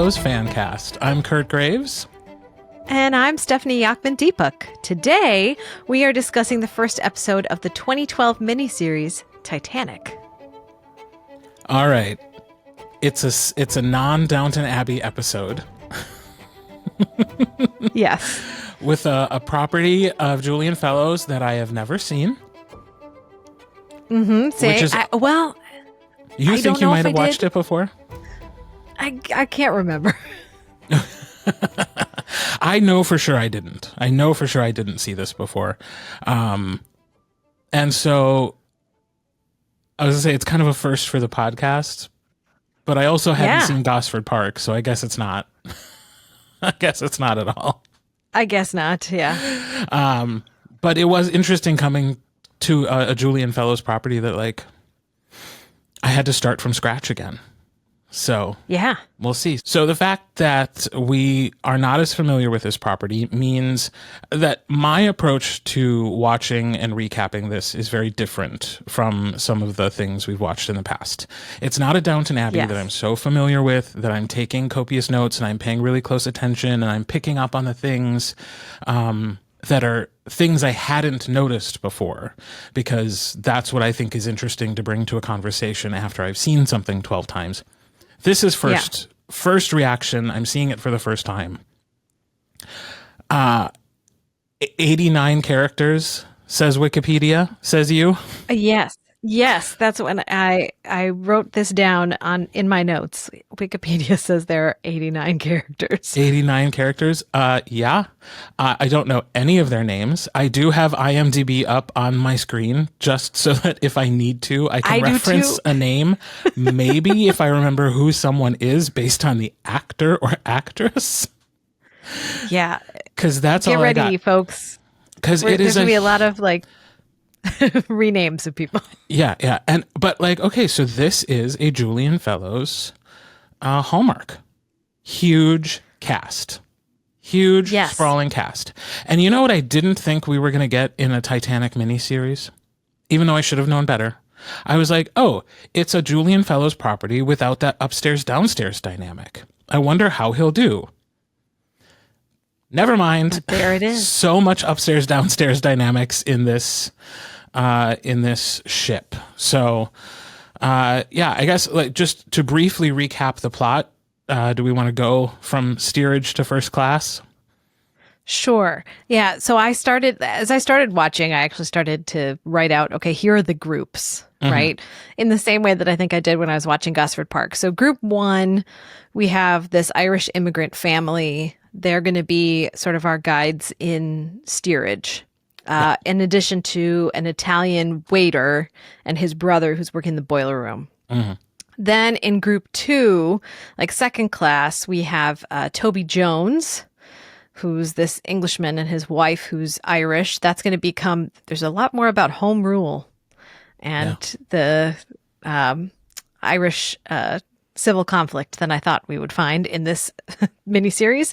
Fancast. I'm Kurt Graves. And I'm Stefanie Jochman-Deepak. Today, we are discussing the first episode of the 2012 miniseries, Titanic. All right. It's a non-Downton Abbey episode. Yes. With a property of Julian Fellowes that I have never seen. Mm-hmm. You think you might have watched it before? I can't remember. I know for sure I didn't. I know for sure I didn't see this before. And so I was going to say it's kind of a first for the podcast, but I also hadn't seen Gosford Park, so I guess it's not. I guess it's not at all. I guess not, yeah. But it was interesting coming to a Julian Fellowes property that, like, I had to start from scratch again. So yeah, we'll see. So the fact that we are not as familiar with this property means that my approach to watching and recapping this is very different from some of the things we've watched in the past. It's not a Downton Abbey that I'm so familiar with, that I'm taking copious notes and I'm paying really close attention and I'm picking up on the things that are things I hadn't noticed before, because that's what I think is interesting to bring to a conversation after I've seen something 12 times. This is first reaction. I'm seeing it for the first time. 89 characters, says Wikipedia. Says you? Yes, that's when I wrote this down in my notes. Wikipedia says there are 89 characters. 89 characters? Yeah. I don't know any of their names. I do have IMDB up on my screen just so that if I need to, I can reference a name. Maybe if I remember who someone is based on the actor or actress. Yeah. Because that's all I got. Get ready, folks. Because there's going to be a lot of, like, renames of people. Yeah. But like, okay, so this is a Julian Fellowes Hallmark. Huge cast. Huge, sprawling cast. And you know what I didn't think we were going to get in a Titanic miniseries? Even though I should have known better. I was like, oh, it's a Julian Fellowes property without that upstairs-downstairs dynamic. I wonder how he'll do. Never mind. But there it is. So much upstairs-downstairs dynamics in this ship. So, I guess, like, just to briefly recap the plot, do we want to go from steerage to first class? Sure. Yeah. So as I started watching, I actually started to write out, okay, here are the groups, right? In the same way that I think I did when I was watching Gosford Park. So group one, we have this Irish immigrant family. They're going to be sort of our guides in steerage. In addition to an Italian waiter and his brother who's working in the boiler room. Mm-hmm. Then in group two, like second class, we have Toby Jones, who's this Englishman, and his wife who's Irish. That's going to there's a lot more about home rule and the Irish civil conflict than I thought we would find in this miniseries.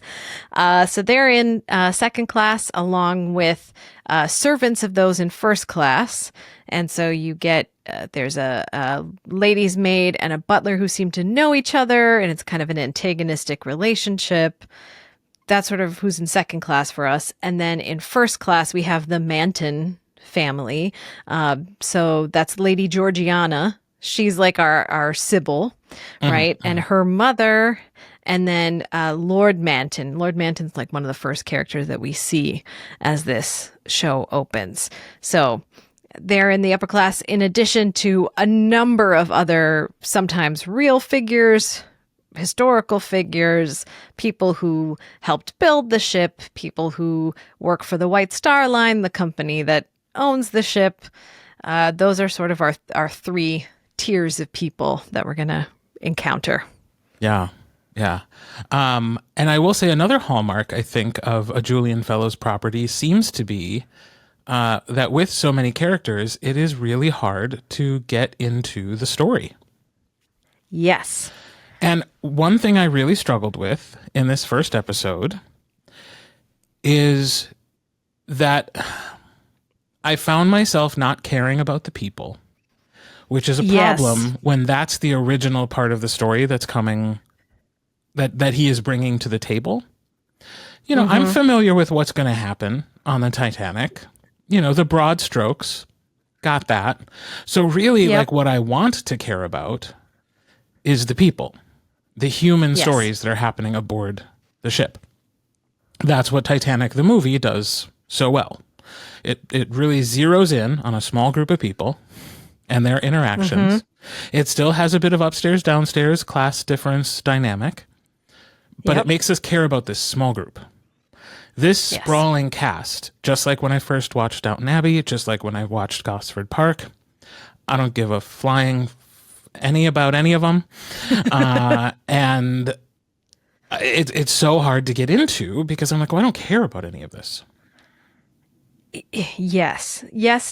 So they're in second class along with servants of those in first class. And so you get, there's a lady's maid and a butler who seem to know each other, and it's kind of an antagonistic relationship. That's sort of who's in second class for us. And then in first class, we have the Manton family. So that's Lady Georgiana. She's like our Sybil, right? And her mother, and then Lord Manton. Lord Manton's like one of the first characters that we see as this show opens. So they're in the upper class, in addition to a number of other, sometimes real figures, historical figures, people who helped build the ship, people who work for the White Star Line, the company that owns the ship. Those are sort of our three tiers of people that we're going to encounter. Yeah. And I will say another hallmark, I think, of a Julian Fellowes property seems to be that with so many characters, it is really hard to get into the story. Yes. And one thing I really struggled with in this first episode is that I found myself not caring about the people, which is a problem when that's the original part of the story that's coming that he is bringing to the table. You know, I'm familiar with what's going to happen on the Titanic. You know, the broad strokes, got that. So really, like, what I want to care about is the people, the human stories that are happening aboard the ship. That's what Titanic, the movie, does so well. It really zeroes in on a small group of people and their interactions. It still has a bit of upstairs, downstairs, class difference dynamic, but it makes us care about this small group. This sprawling cast, just like when I first watched Downton Abbey, just like when I watched Gosford Park, I don't give a flying about any of them. And it's so hard to get into because I'm like, well, I don't care about any of this. Yes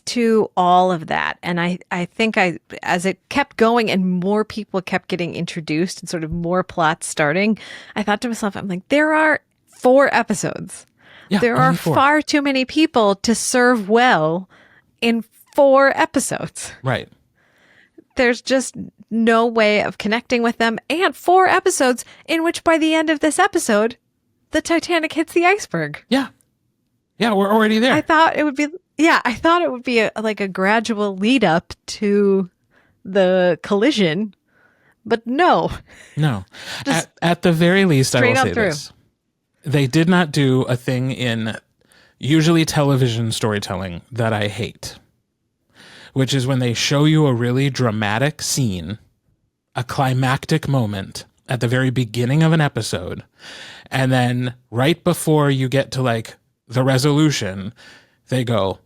to all of that. And I think as it kept going and more people kept getting introduced and sort of more plots starting, I thought to myself, I'm like, there are 4 episodes. Yeah, there are 4. Far too many people to serve well in 4 episodes. Right. There's just no way of connecting with them. And 4 episodes in which by the end of this episode, the Titanic hits the iceberg. Yeah. Yeah, we're already there. I thought it would be a gradual lead up to the collision, but no. At the very least, I will say this. They did not do a thing in usually television storytelling that I hate, which is when they show you a really dramatic scene, a climactic moment at the very beginning of an episode, and then right before you get to like the resolution, they go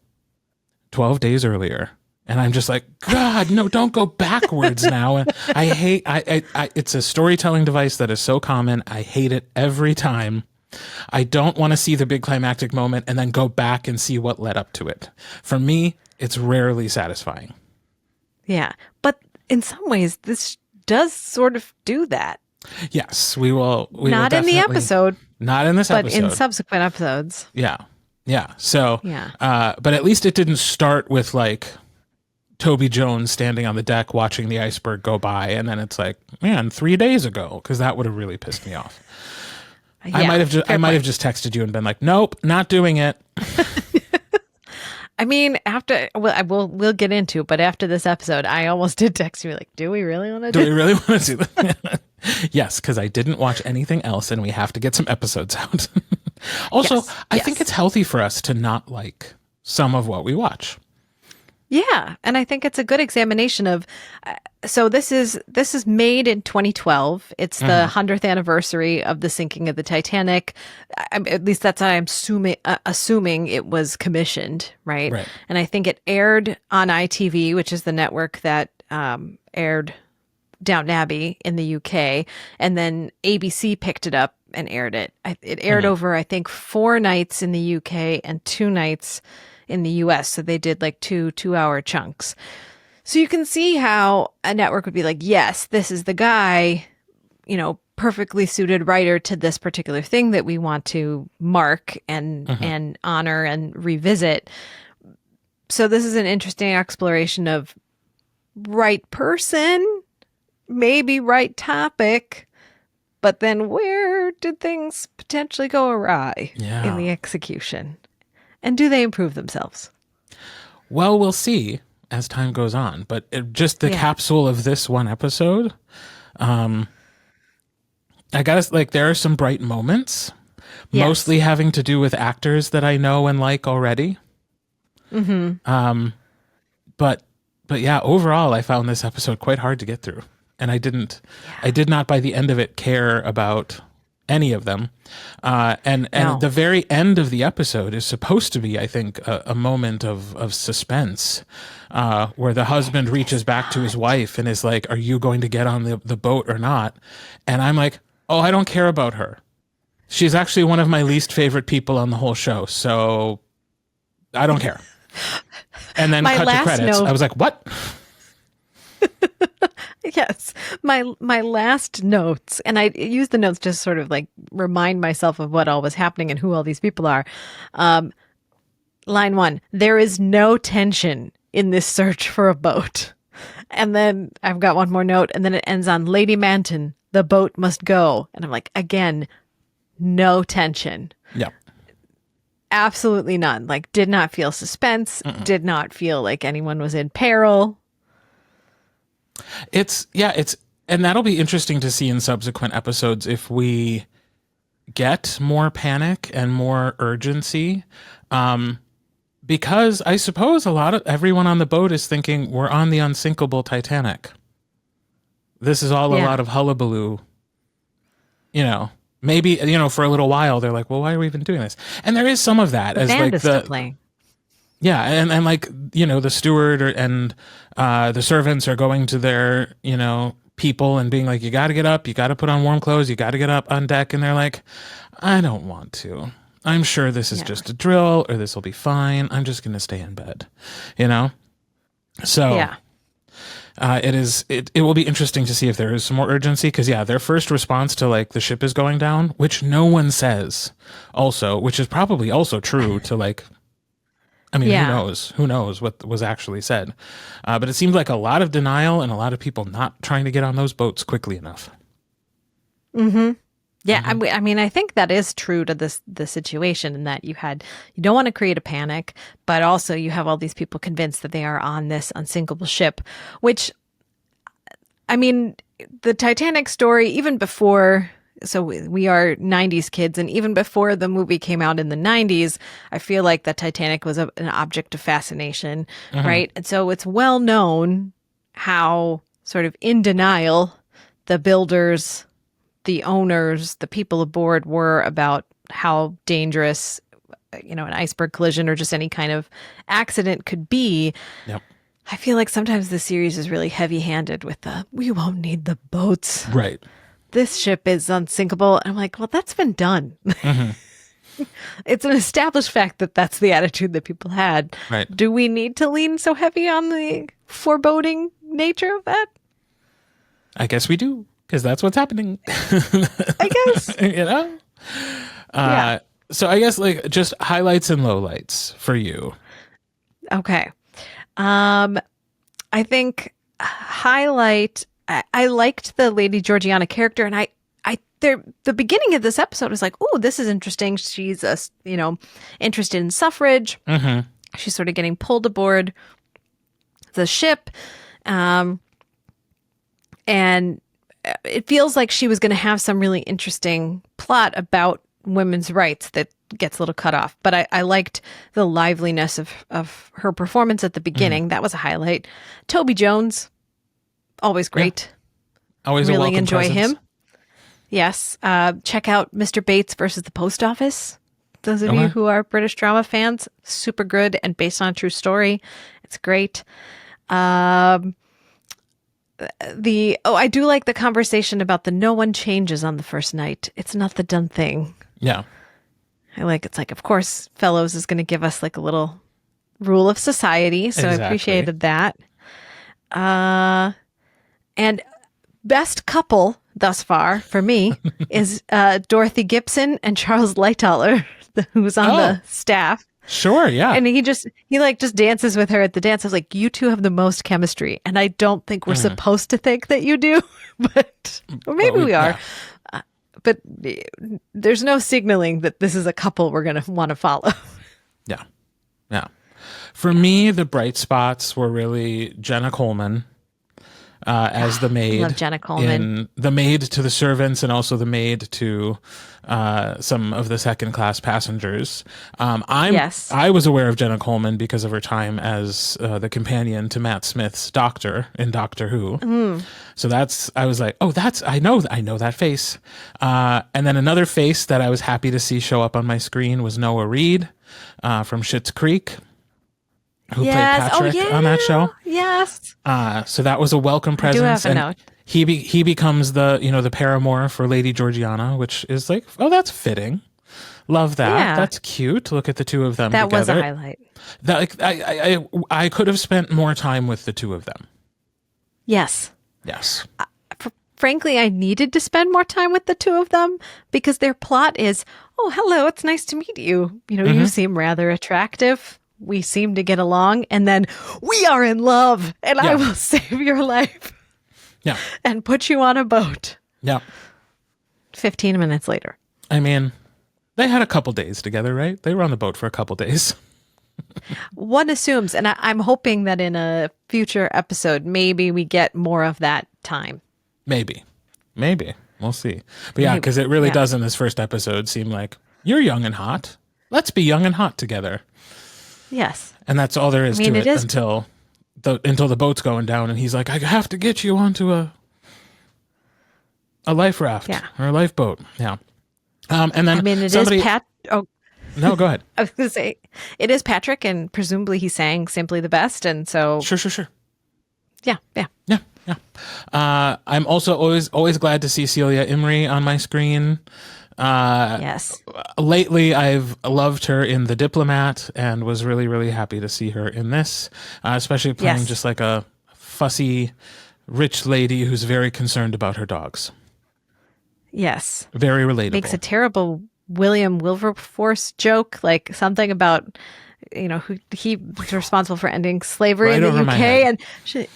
12 days earlier. And I'm just like, God, no, don't go backwards now. And I hate, it's a storytelling device that is so common. I hate it every time. I don't want to see the big climactic moment and then go back and see what led up to it. For me, it's rarely satisfying. Yeah. But in some ways, this does sort of do that. Yes, we will. Not in the episode. Not in this episode. But in subsequent episodes. Yeah. Yeah. So, but at least it didn't start with like Toby Jones standing on the deck watching the iceberg go by. And then it's like, man, 3 days ago, because that would have really pissed me off. I might have just texted you and been like, nope, not doing it. I mean, we'll get into it, but after this episode, I almost did text you like, do we really want to do we really want to do that? Yes, because I didn't watch anything else and we have to get some episodes out. Also, I think it's healthy for us to not like some of what we watch. Yeah, and I think it's a good examination of. So this is made in 2012. It's the 100th anniversary of the sinking of the Titanic. At least that's what I'm assuming it was commissioned, right? And I think it aired on ITV, which is the network that aired Downton Abbey in the UK, and then ABC picked it up and aired it. It aired over, I think, 4 nights in the UK and 2 nights in the US. So they did like 2-hour chunks. So you can see how a network would be like, yes, this is the guy, perfectly suited writer to this particular thing that we want to mark and honor and revisit. So this is an interesting exploration of right person, maybe right topic, but then where did things potentially go awry in the execution? And do they improve themselves? Well, we'll see as time goes on. But just the capsule of this one episode, I gotta like, there are some bright moments, mostly having to do with actors that I know and like already. But yeah, overall, I found this episode quite hard to get through, and I did not by the end of it care about any of them. And the very end of the episode is supposed to be, I think, a moment of suspense, where the husband reaches back to his wife and is like, are you going to get on the boat or not? And I'm like, oh, I don't care about her. She's actually one of my least favorite people on the whole show. So I don't care. And then cut to credits. I was like, what? Yes. My last notes, and I use the notes just sort of like remind myself of what all was happening and who all these people are. Line 1, there is no tension in this search for a boat. And then I've got one more note, and then it ends on Lady Manton the boat must go. And I'm like, again, no tension. Yeah. Absolutely none. Like, did not feel suspense, did not feel like anyone was in peril. And that'll be interesting to see in subsequent episodes if we get more panic and more urgency. Because I suppose everyone on the boat is thinking we're on the unsinkable Titanic. This is all a lot of hullabaloo. Maybe, for a little while they're like, well, why are we even doing this? And there is some of that as like the still playing. Yeah, and like, the steward and the servants are going to their, people and being like, you got to get up, you got to put on warm clothes, you got to get up on deck. And they're like, I don't want to. I'm sure this is just a drill, or this will be fine. I'm just going to stay in bed, So it will be interesting to see if there is some more urgency, because their first response to like the ship is going down, which no one says also, which is probably also true to like, who knows what was actually said. But it seemed like a lot of denial and a lot of people not trying to get on those boats quickly enough. Mm-hmm. Yeah, I mean, I think that is true to the situation, in that you don't want to create a panic, but also you have all these people convinced that they are on this unsinkable ship, which, I mean, the Titanic story, even before, so we are 90s kids, and even before the movie came out in the 90s, I feel like the Titanic was an object of fascination, right? And so it's well known how sort of in denial the builders, the owners, the people aboard were about how dangerous, an iceberg collision or just any kind of accident could be. Yep. I feel like sometimes the series is really heavy-handed with we won't need the boats. Right. This ship is unsinkable. And I'm like, well, that's been done. It's an established fact that that's the attitude that people had. Right. Do we need to lean so heavy on the foreboding nature of that? I guess we do. Because that's what's happening. I guess. So I guess like just highlights and lowlights for you. Okay. I think highlight, I liked the Lady Georgiana character, and the beginning of this episode was like, oh, this is interesting. She's interested in suffrage. She's sort of getting pulled aboard the ship. And it feels like she was going to have some really interesting plot about women's rights that gets a little cut off. But I liked the liveliness of her performance at the beginning. That was a highlight. Toby Jones, always great. Yeah. Always really a welcome enjoy presence. him. Yes. Check out Mr. Bates versus the Post Office. Those of you who are British drama fans, super good and based on a true story. It's great. I do like the conversation about no one changes on the first night. It's not the done thing. Yeah. It's like, of course, Fellowes is going to give us like a little rule of society. So Exactly. I appreciated that. And best couple thus far for me is Dorothy Gibson and Charles Lightoller, who's on the staff. Sure, yeah. And he just dances with her at the dance. I was like, you two have the most chemistry. And I don't think we're supposed to think that you do, or maybe we are. Yeah. But there's no signaling that this is a couple we're going to want to follow. Yeah. Yeah. For me, the bright spots were really Jenna Coleman as the maid. Love Jenna Coleman. The maid to the servants, and also the maid to some of the second class passengers. I was aware of Jenna Coleman because of her time as the companion to Matt Smith's doctor in Doctor Who. So I was like, I know that face. And then another face that I was happy to see show up on my screen was Noah Reid from Schitt's Creek, who played Patrick on that show. Yes. So that was a welcome presence. I do have a note. He becomes the paramour for Lady Georgiana, which is like, oh, that's fitting. Love that. Yeah. That's cute. Look at the two of them together. That was a highlight. I could have spent more time with the two of them. Yes. Yes. Frankly, I needed to spend more time with the two of them because their plot is, oh, hello, it's nice to meet you. You seem rather attractive. We seem to get along. And then we are in love and I will save your life. Yeah. And put you on a boat. Yeah. 15 minutes later. I mean, they had a couple days together, right? They were on the boat for a couple days. One assumes, and I'm hoping that in a future episode, maybe we get more of that time. Maybe. We'll see. But yeah, because it really does in this first episode seem like, you're young and hot. Let's be young and hot together. Yes. And that's all there is to it until the boat's going down and he's like, I have to get you onto a life raft or a lifeboat. Yeah. And then it is Pat. Oh, no, go ahead. I was going to say it is Patrick, and presumably he sang "Simply the Best," and so sure. Yeah. I'm also always glad to see Celia Imrie on my screen. Yes. Lately, I've loved her in The Diplomat and was really, really happy to see her in this, especially playing just like a fussy, rich lady who's very concerned about her dogs. Yes. Very relatable. Makes a terrible William Wilberforce joke, like something about, who he was responsible for ending slavery in the UK. And she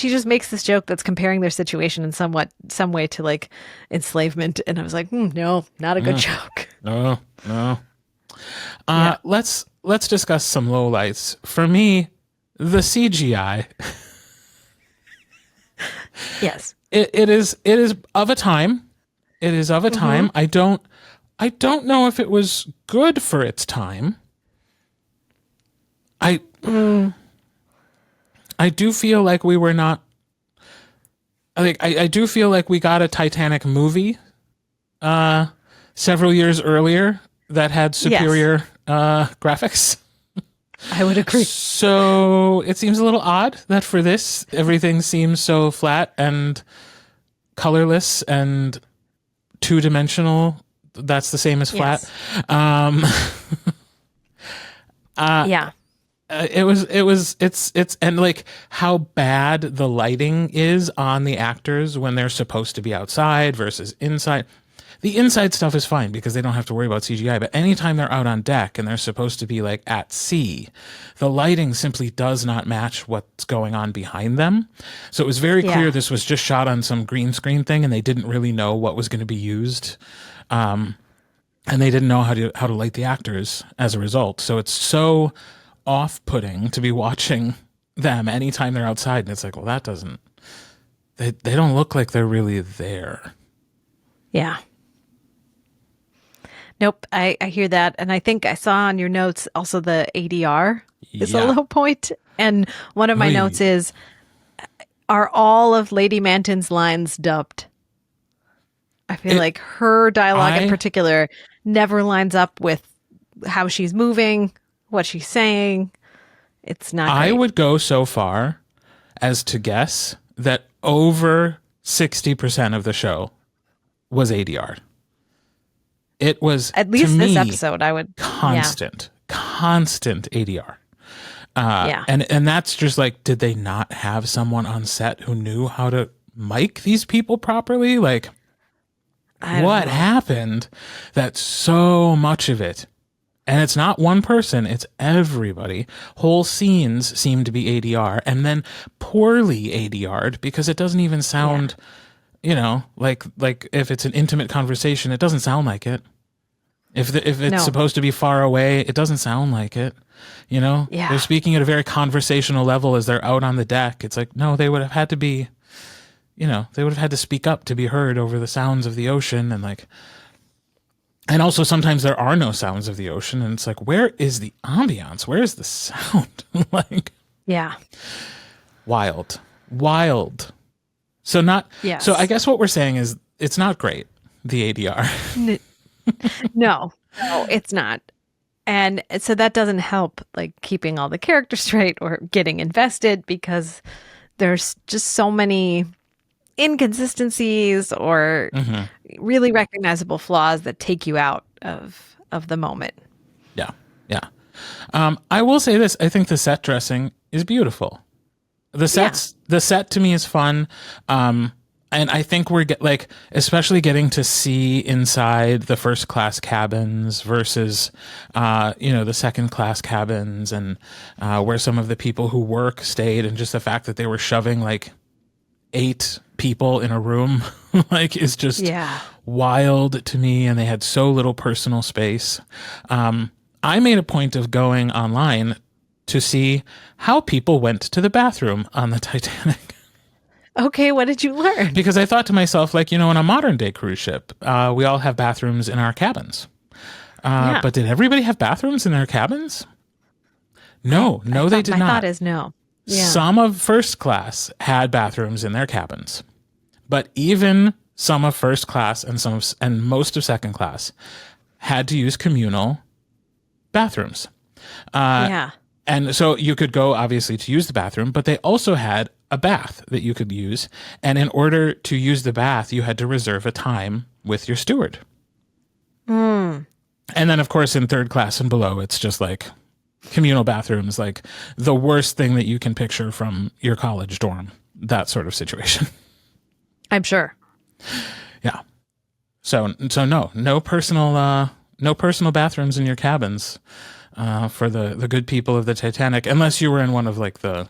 just makes this joke that's comparing their situation in some way to like enslavement. And I was like, no, not a good joke. No. Let's discuss some lowlights. For me, the CGI. Yes. It is of a time. It is of a time. I don't know if it was good for its time. I do feel like we were not. I do feel like we got a Titanic movie several years earlier that had superior graphics. I would agree. So it seems a little odd that for this, everything seems so flat and colorless and two-dimensional. That's the same as flat. It's and like how bad the lighting is on the actors when they're supposed to be outside versus inside. The inside stuff is fine because they don't have to worry about CGI, but anytime they're out on deck and they're supposed to be like at sea, the lighting simply does not match what's going on behind them. So it was very clear this was just shot on some green screen thing and they didn't really know what was going to be used. And they didn't know how to light the actors as a result. So it's so off-putting to be watching them anytime they're outside. And it's like, well, that doesn't, they don't look like they're really there. Yeah. Nope, I hear that. And I think I saw on your notes also the ADR is a low point. And one of my notes is, are all of Lady Manton's lines dubbed? I feel like her dialogue in particular never lines up with how she's moving, what she's saying. It's not great. I would go so far as to guess that over 60% of the show was ADR. It was, at least this episode, I would constant ADR. And that's just like, did they not have someone on set who knew how to mic these people properly? Like, what happened that so much of it, and it's not one person, it's everybody, whole scenes seem to be ADR and then poorly ADR'd because it doesn't even sound, like if it's an intimate conversation, it doesn't sound like it. If it's supposed to be far away, it doesn't sound like it. They're speaking at a very conversational level as they're out on the deck. It's like, no, they would have had to be, they would have had to speak up to be heard over the sounds of the ocean. And also sometimes there are no sounds of the ocean. And it's like, where is the ambiance? Where is the sound? Wild. So so I guess what we're saying is it's not great, the ADR. No, it's not. And so that doesn't help like keeping all the characters straight or getting invested because there's just so many inconsistencies or really recognizable flaws that take you out of the moment. Yeah. I will say this. I think the set dressing is beautiful. The set to me is fun. And I think we're especially getting to see inside the first class cabins versus, the second class cabins and where some of the people who work stayed, and just the fact that they were shoving like 8 people in a room like is just wild to me, and they had so little personal space. I made a point of going online to see how people went to the bathroom on the Titanic. Okay, what did you learn? Because I thought to myself, like, on a modern day cruise ship, we all have bathrooms in our cabins. But did everybody have bathrooms in their cabins? No, they did not. My thought is no. Yeah. Some of first class had bathrooms in their cabins, but even some of first class and most of second class had to use communal bathrooms. And so you could go, obviously, to use the bathroom, but they also had a bath that you could use. And in order to use the bath, you had to reserve a time with your steward. And then, of course, in third class and below, it's just like communal bathrooms, like the worst thing that you can picture from your college dorm, that sort of situation. I'm sure. Yeah. So no personal bathrooms in your cabins for the good people of the Titanic, unless you were in one of like the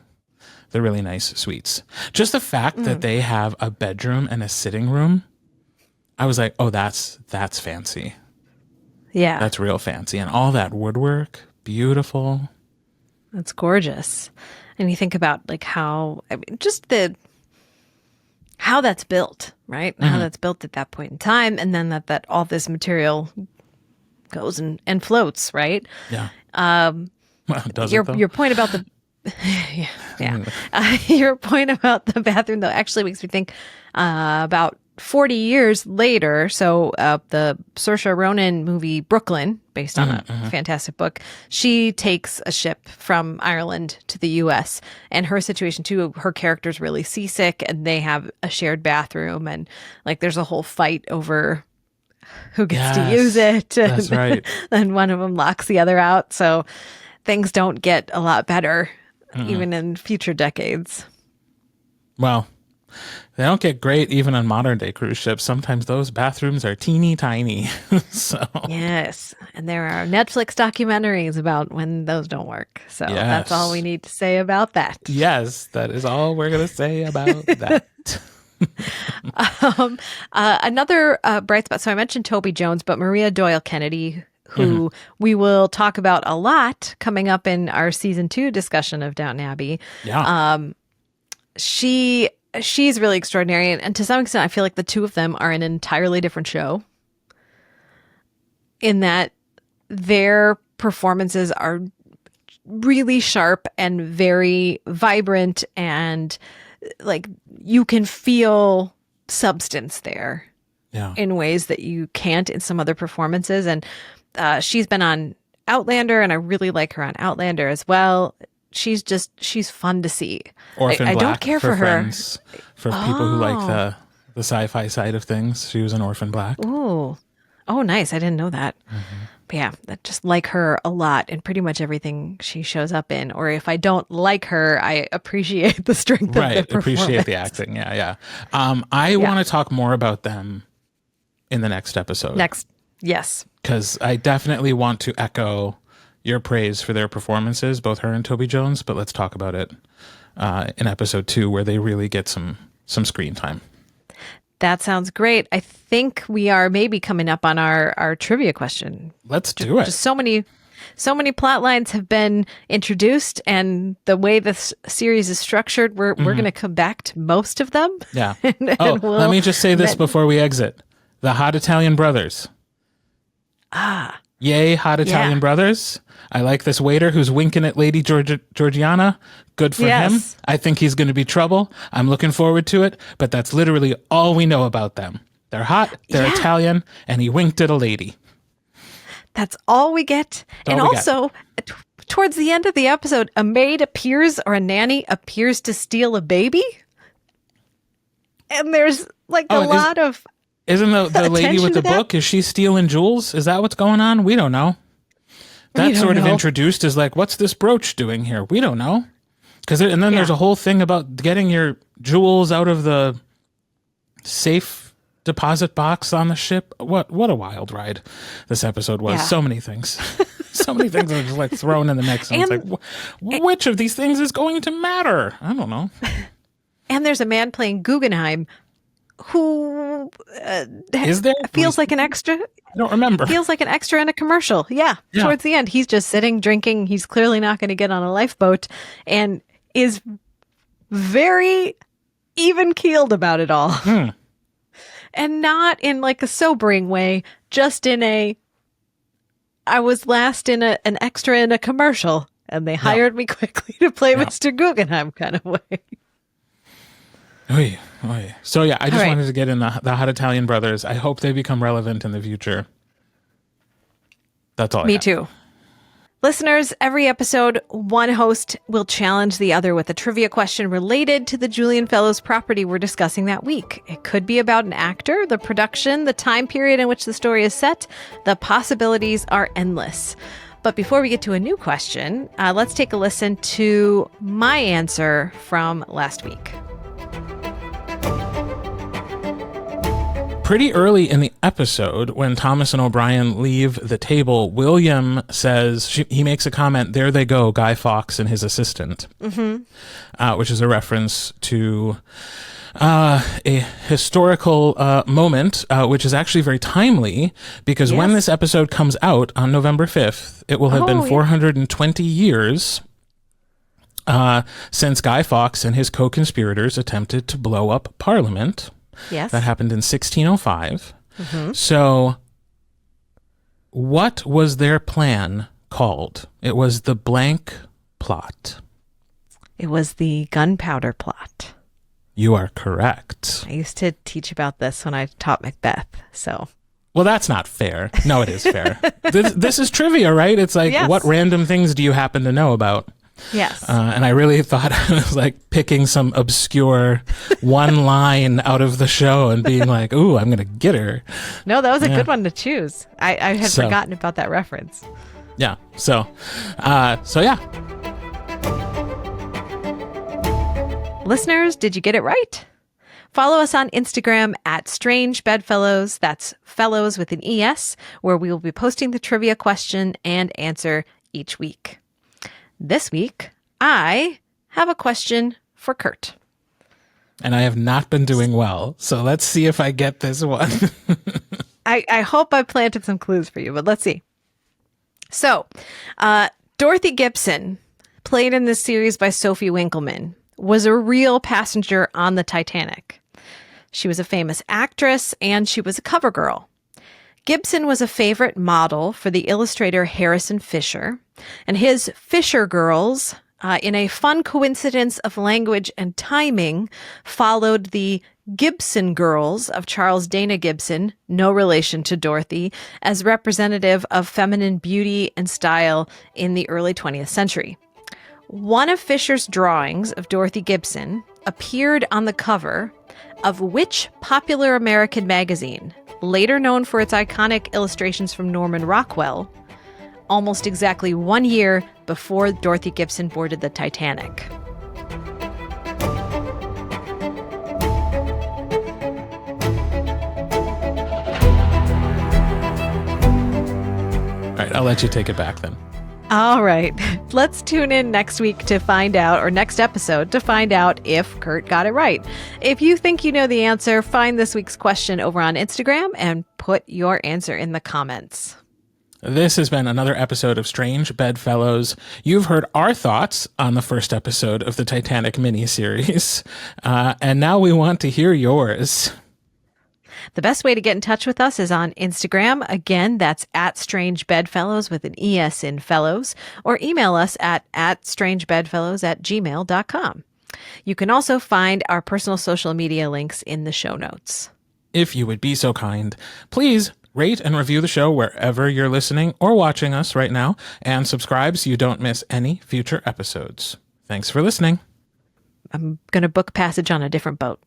really nice suites. Just the fact that they have a bedroom and a sitting room, I was like, oh, that's fancy. Yeah. That's real fancy. And all that woodwork, beautiful. That's gorgeous. And you think about like how that's built, right? Mm-hmm. How that's built at that point in time, and then that all this material goes and floats, right? Yeah. Your point about the your point about the bathroom, though, actually makes me think about 40 years later. So the Saoirse Ronan movie Brooklyn, based on a fantastic book, she takes a ship from Ireland to the U.S. and her situation too, her character's really seasick and they have a shared bathroom, and like there's a whole fight over who gets to use it. That's right. And one of them locks the other out. So things don't get a lot better even in future decades. Well, they don't get great even on modern day cruise ships. Sometimes those bathrooms are teeny tiny. So yes. And there are Netflix documentaries about when those don't work. So that's all we need to say about that. Yes, that is all we're going to say about that. Another bright spot. So I mentioned Toby Jones, but Maria Doyle Kennedy, who we will talk about a lot coming up in our season 2 discussion of Downton Abbey. Yeah. She's really extraordinary. And to some extent, I feel like the two of them are in an entirely different show in that their performances are really sharp and very vibrant, and like you can feel substance there in ways that you can't in some other performances. And she's been on Outlander, and I really like her on Outlander as well. She's fun to see. Orphan I Black, don't care for her. Friends, for people who like the sci-fi side of things. She was an Orphan Black. Ooh. Oh, nice. I didn't know that. But yeah, I just like her a lot in pretty much everything she shows up in. Or if I don't like her, I appreciate the strength of the performance. Appreciate the acting. Yeah. I want to talk more about them in the next episode. Yes. Because I definitely want to echo your praise for their performances, both her and Toby Jones, but let's talk about it in episode 2, where they really get some screen time. That sounds great. I think we are maybe coming up on our trivia question. Let's do it. Just so many plot lines have been introduced, and the way this series is structured, we're going to come back to most of them. Yeah. Let me just say this before we exit. The Hot Italian Brothers. Yay, Hot Italian Brothers. I like this waiter who's winking at Lady Georgiana. Good for him. I think he's going to be trouble. I'm looking forward to it, but that's literally all we know about them. They're hot, they're Italian, and he winked at a lady. That's all we get. Towards the end of the episode, a maid appears, or a nanny appears to steal a baby. And there's like a lot of... Isn't the lady with the book, is she stealing jewels? Is that what's going on? We don't know. That's sort of introduced as like, what's this brooch doing here? We don't know. And then there's a whole thing about getting your jewels out of the safe deposit box on the ship. What a wild ride this episode was. So many things. So many things are just like thrown in the mix. And it's like, which of these things is going to matter? I don't know. And there's a man playing Guggenheim who is there? Feels like an extra. I don't remember. Feels like an extra in a commercial. Yeah. Towards the end, he's just sitting drinking. He's clearly not going to get on a lifeboat and is very even-keeled about it all. And not in like a sobering way, just in a, I was last in an extra in a commercial and they hired me quickly to play Mr. Guggenheim kind of way. Oy, oy. So yeah, I just wanted to get in the Hot Italian Brothers. I hope they become relevant in the future. That's all. Me too. Listeners, every episode, one host will challenge the other with a trivia question related to the Julian Fellowes property we're discussing that week. It could be about an actor, the production, the time period in which the story is set. The possibilities are endless. But before we get to a new question, let's take a listen to my answer from last week. Pretty early in the episode, when Thomas and O'Brien leave the table, William says, he makes a comment, "There they go, Guy Fawkes and his assistant," which is a reference to a historical moment, which is actually very timely, because when this episode comes out on November 5th, it will have been 420 years since Guy Fawkes and his co-conspirators attempted to blow up Parliament. Yes. That happened in 1605. So what was their plan called? It was the blank plot. It was the gunpowder plot. You are correct. I used to teach about this when I taught Macbeth, so. Well, that's not fair. No, it is fair. This is trivia, right? It's like, what random things do you happen to know about? Yes. And I really thought I was like picking some obscure one line out of the show and being like, ooh, I'm going to get her. No, that was a good one to choose. I had forgotten about that reference. Yeah. So yeah. Listeners, did you get it right? Follow us on Instagram at Strange Bedfellows. That's Fellows with an ES, where we will be posting the trivia question and answer each week. This week, I have a question for Kirt. And I have not been doing well, so let's see if I get this one. I hope I planted some clues for you, but let's see. So, Dorothy Gibson, played in this series by Sophie Winkleman, was a real passenger on the Titanic. She was a famous actress, and she was a cover girl. Gibson was a favorite model for the illustrator Harrison Fisher, and his Fisher girls, in a fun coincidence of language and timing, followed the Gibson girls of Charles Dana Gibson, no relation to Dorothy, as representative of feminine beauty and style in the early 20th century. One of Fisher's drawings of Dorothy Gibson appeared on the cover of which popular American magazine, later known for its iconic illustrations from Norman Rockwell, almost exactly 1 year before Dorothy Gibson boarded the Titanic? All right, I'll let you take it back then. All right. Let's tune in next week to find out, or next episode to find out if Kirt got it right. If you think you know the answer, find this week's question over on Instagram and put your answer in the comments. This has been another episode of Strange Bedfellows. You've heard our thoughts on the first episode of the Titanic miniseries, and now we want to hear yours. The best way to get in touch with us is on Instagram. Again, that's at Strange Bedfellows with an ES in Fellows, or email us at strangebedfellows@gmail.com. You can also find our personal social media links in the show notes. If you would be so kind, please rate and review the show wherever you're listening or watching us right now, and subscribe so you don't miss any future episodes. Thanks for listening. I'm going to book passage on a different boat.